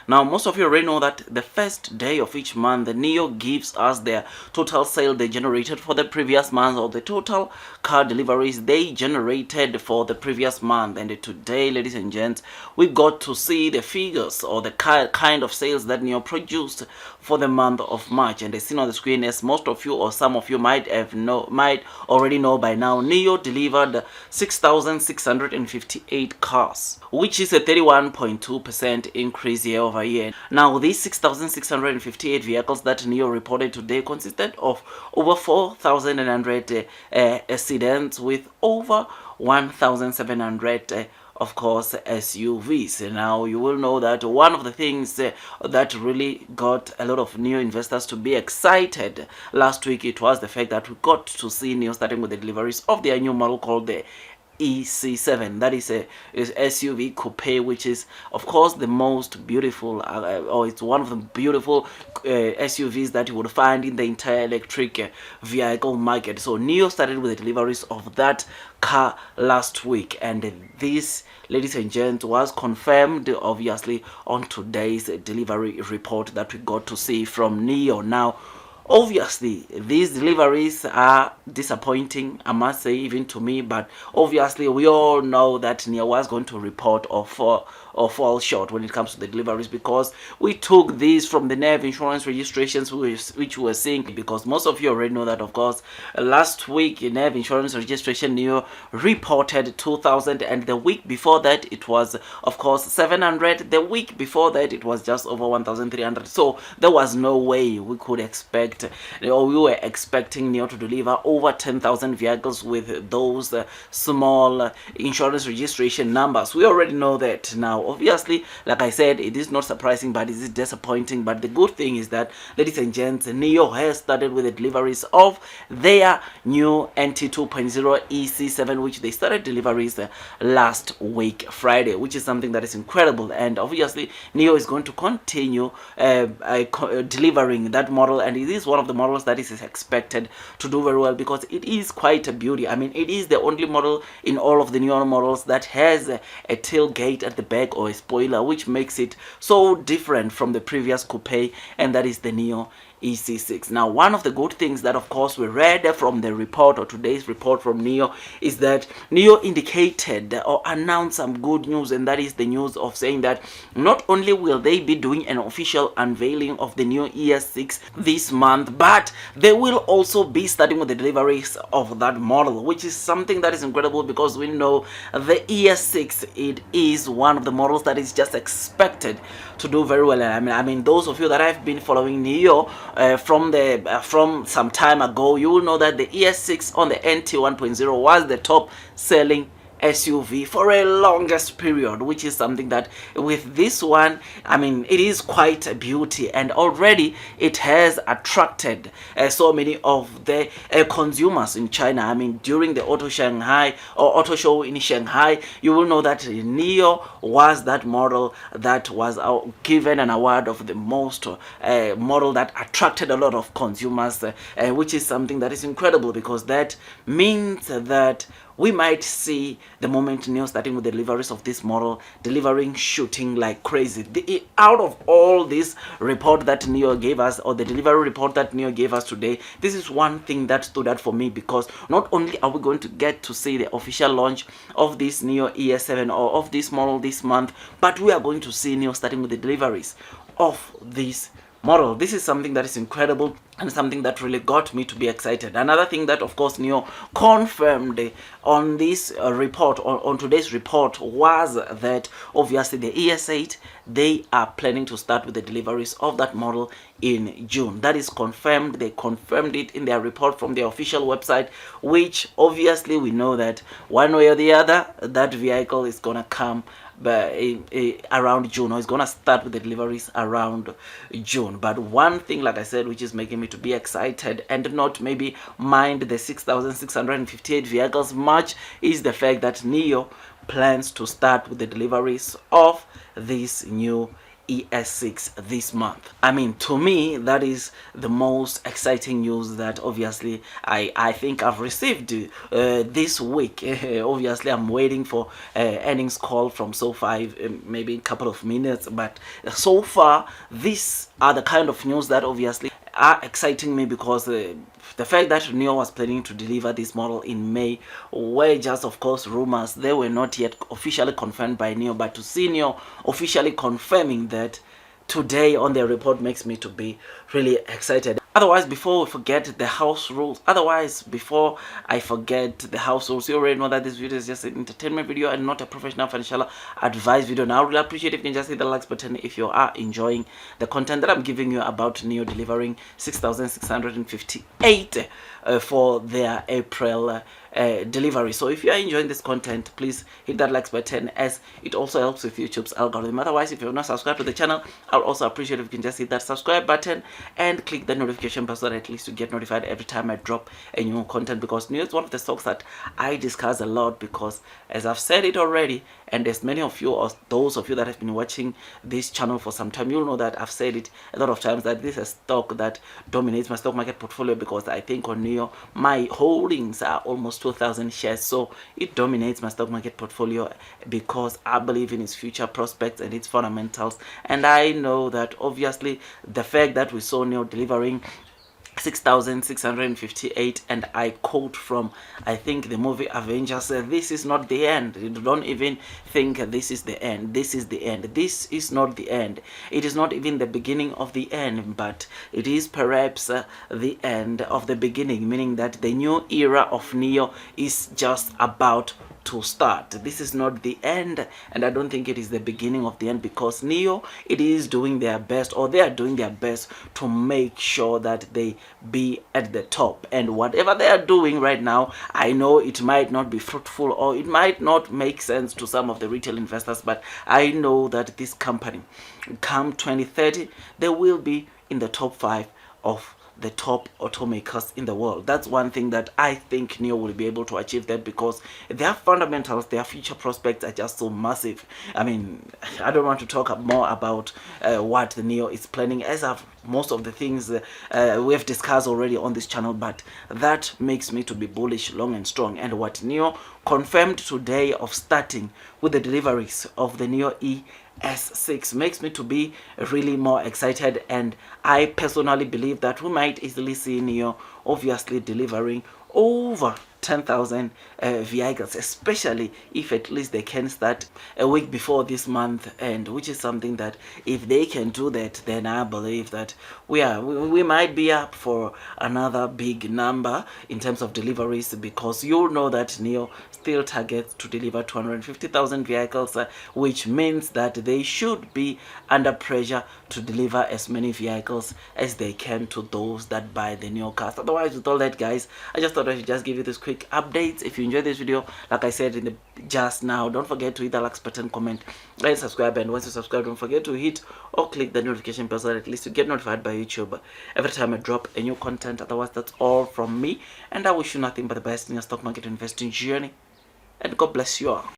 Now, most of you already know that the first day of each month, the NIO gives us their total sale they generated for the previous month, or the total car deliveries they generated for the previous month. And today, ladies and gents, we got to see the figures or the kind of sales that NIO produced for the month of March. And as seen on the screen, as most of you or some of you might already know by now, NIO delivered 6,658 cars, which is a 31.2% increase year over year. Now, these 6,658 vehicles that NIO reported today consisted of over 4,100 sedans with over 1,700 of course SUVs. Now, you will know that one of the things that really got a lot of NIO investors to be excited last week, it was the fact that we got to see NIO starting with the deliveries of their new model called the EC7. That is a SUV coupe, which is of course the most beautiful or it's one of the beautiful SUVs that you would find in the entire electric vehicle market. So NIO started with the deliveries of that car last week, and this, ladies and gents, was confirmed obviously on today's delivery report that we got to see from NIO. Now, obviously, these deliveries are disappointing, I must say, even to me, but obviously we all know that NIO was going to report or fall short when it comes to the deliveries, because we took these from the NEV insurance registrations which we were seeing, because most of you already know that, of course, last week in NEV insurance registration NIO reported 2,000, and the week before that it was of course 700. The week before that it was just over 1,300. So there was no way we could expect, or we were expecting NIO to deliver over 10,000 vehicles with those small insurance registration numbers. We already know that. Now, obviously, like I said, it is not surprising, but it is disappointing. But the good thing is that, ladies and gents, NIO has started with the deliveries of their new NT 2.0 EC7, which they started deliveries last week Friday, which is something that is incredible. And obviously NIO is going to continue delivering that model, and it is one of the models that is expected to do very well, because it is quite a beauty. I mean, it is the only model in all of the NIO models that has a tailgate at the back or a spoiler, which makes it so different from the previous coupe, and that is the NIO EC6. Now, one of the good things that of course we read from the report, or today's report from NIO, is that NIO indicated or announced some good news, and that is the news of saying that not only will they be doing an official unveiling of the NIO ES6 this month, but they will also be starting with the deliveries of that model, which is something that is incredible, because we know the ES6, it is one of the models that is just expected to do very well. And I mean, those of you that have been following NIO from some time ago, you will know that the ES6 on the NT 1.0 was the top selling SUV for a longest period, which is something that with this one, I mean, it is quite a beauty, and already it has attracted so many of the consumers in China. I mean, during the Auto Show in Shanghai, you will know that NIO was that model that was given an award of the most model that attracted a lot of consumers, which is something that is incredible, because that means that we might see the moment NIO starting with the deliveries of this model, shooting like crazy. Out of all this report that NIO gave us, or the delivery report that NIO gave us today, this is one thing that stood out for me, because not only are we going to get to see the official launch of this NIO ES7 or of this model this month, but we are going to see NIO starting with the deliveries of this model. This is something that is incredible, and something that really got me to be excited. Another thing that of course NIO confirmed on this report, on today's report, was that obviously the ES8, they are planning to start with the deliveries of that model in June. That is confirmed. They confirmed it in their report from their official website, which obviously we know that one way or the other, that vehicle is gonna come around June, or is gonna start with the deliveries around June. But one thing, like I said, which is making me to be excited and not maybe mind the 6,658 vehicles much, is the fact that NIO plans to start with the deliveries of this new ES6 this month. I mean, to me, that is the most exciting news that obviously I think I've received this week. Obviously, I'm waiting for earnings call from SoFi, maybe in a couple of minutes, but so far, these are the kind of news that obviously are exciting me, because the fact that NIO was planning to deliver this model in May were just, of course, rumors. They were not yet officially confirmed by NIO, but to see NIO officially confirming that today on their report makes me to be really excited. Otherwise, before we forget the house rules, you already know that this video is just an entertainment video and not a professional financial advice video. Now, I would really appreciate if you can just hit the likes button if you are enjoying the content that I'm giving you about NIO delivering 6,658 for their April delivery. So if you are enjoying this content, please hit that likes button, as it also helps with YouTube's algorithm. Otherwise, if you're not subscribed to the channel, I'll also appreciate if you can just hit that subscribe button and click the notification bell so that at least you get notified every time I drop a new content, because NIO is one of the stocks that I discuss a lot, because as I've said it already, and as many of you, or those of you that have been watching this channel for some time, you'll know that I've said it a lot of times that this is a stock that dominates my stock market portfolio, because I think on NIO my holdings are almost 2,000 shares, so it dominates my stock market portfolio because I believe in its future prospects and its fundamentals. And I know that obviously the fact that we saw NIO delivering 6,658, and I quote from, I think, the movie Avengers, this is not the end. You don't even think this is the end. This is the end. This is not the end. It is not even the beginning of the end, but it is perhaps the end of the beginning, meaning that the new era of NIO is just about to start. This is not the end, and I don't think it is the beginning of the end, because NIO, it is doing their best, or they are doing their best to make sure that they be at the top. And whatever they are doing right now, I know it might not be fruitful, or it might not make sense to some of the retail investors, but I know that this company, come 2030, they will be in the top 5 of the top automakers in the world. That's one thing that I think NIO will be able to achieve, that because their fundamentals, their future prospects are just so massive. I mean, I don't want to talk more about what the NIO is planning, as I've most of the things we have discussed already on this channel, but that makes me to be bullish long and strong. And what NIO confirmed today of starting with the deliveries of the NIO ES6 makes me to be really more excited, and I personally believe that we might easily see NIO obviously delivering over 10,000 vehicles, especially if at least they can start a week before this month end, which is something that if they can do that, then I believe that we might be up for another big number in terms of deliveries, because you know that NIO still targets to deliver 250,000 vehicles, which means that they should be under pressure to deliver as many vehicles as they can to those that buy the NIO cars. Otherwise, with all that, guys, I just thought I should just give you this quick updates. If you enjoyed this video, like I said in the just now, don't forget to hit the like button, comment, and subscribe. And once you subscribe, don't forget to hit or click the notification bell so that at least you get notified by YouTube every time I drop a new content. Otherwise, that's all from me, and I wish you nothing but the best in your stock market investing journey, and God bless you all.